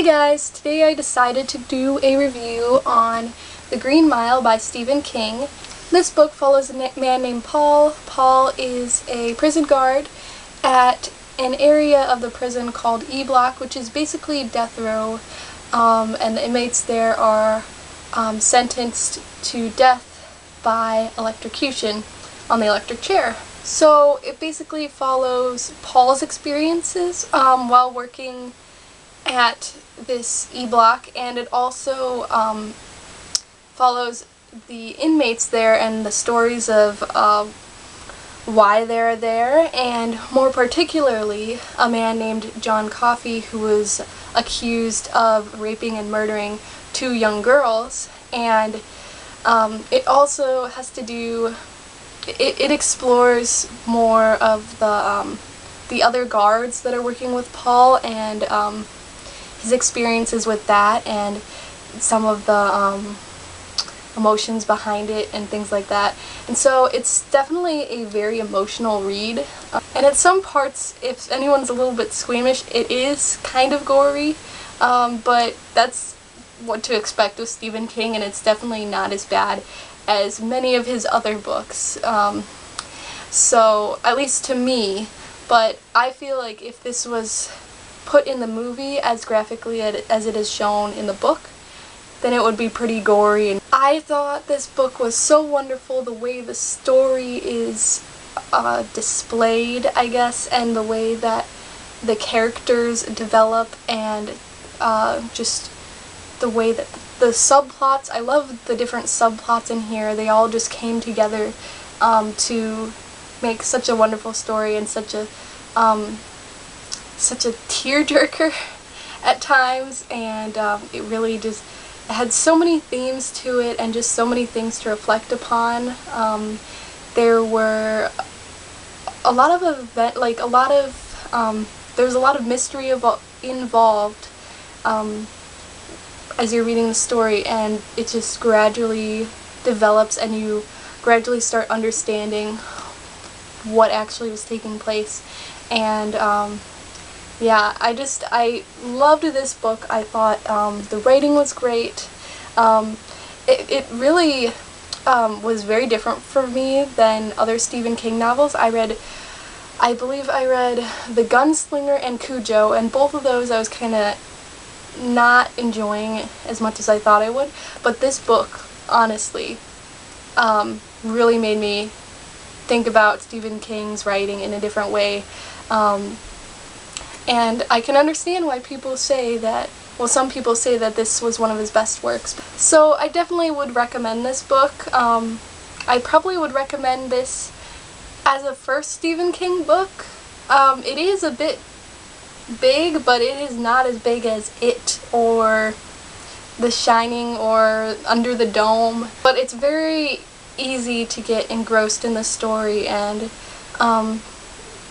guys, today I decided to do a review on The Green Mile by Stephen King. This book follows a man named Paul. Paul is a prison guard at an area of the prison called E Block, which is basically death row, and the inmates there are sentenced to death by electrocution on the electric chair. So it basically follows Paul's experiences while working at this E Block, and it also follows the inmates there and the stories of why they're there, and more particularly a man named John Coffey who was accused of raping and murdering 2 young girls. And it also has to do, it explores more of the other guards that are working with Paul and his experiences with that and some of the emotions behind it and things like that. And so it's definitely a very emotional read. And at some parts, if anyone's a little bit squeamish, it is kind of gory, but that's what to expect with Stephen King, and it's definitely not as bad as many of his other books. So, at least to me, but I feel like if this was put in the movie as graphically as it is shown in the book, then it would be pretty gory. And I thought this book was so wonderful, the way the story is displayed, I guess, and the way that the characters develop, and just the way that the subplots, I love the different subplots in here. They all just came together to make such a wonderful story, and such a tearjerker at times, and it really just had so many themes to it and just so many things to reflect upon. There were a lot of there was a lot of mystery involved as you're reading the story, and it just gradually develops and you gradually start understanding what actually was taking place. And yeah, I loved this book. I thought the writing was great. It really was very different for me than other Stephen King novels. I believe I read The Gunslinger and Cujo, and both of those I was kind of not enjoying as much as I thought I would. But this book, honestly, really made me think about Stephen King's writing in a different way. And I can understand why people say that, well, some people say that this was one of his best works. So I definitely would recommend this book. I probably would recommend this as a first Stephen King book. It is a bit big, but it is not as big as It or The Shining or Under the Dome. But it's very easy to get engrossed in the story, and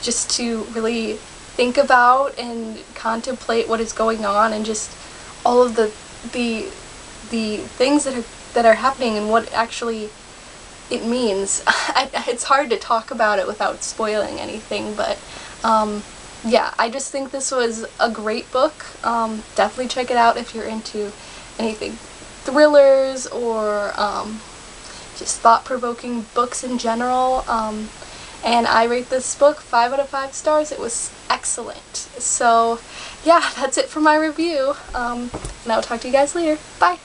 just to really think about and contemplate what is going on, and just all of the things that are happening and what actually it means. It's hard to talk about it without spoiling anything, but yeah, I just think this was a great book. Definitely check it out if you're into anything thrillers or just thought-provoking books in general. And I rate this book 5 out of 5 stars. It was excellent. So yeah, that's it for my review. And I'll talk to you guys later. Bye!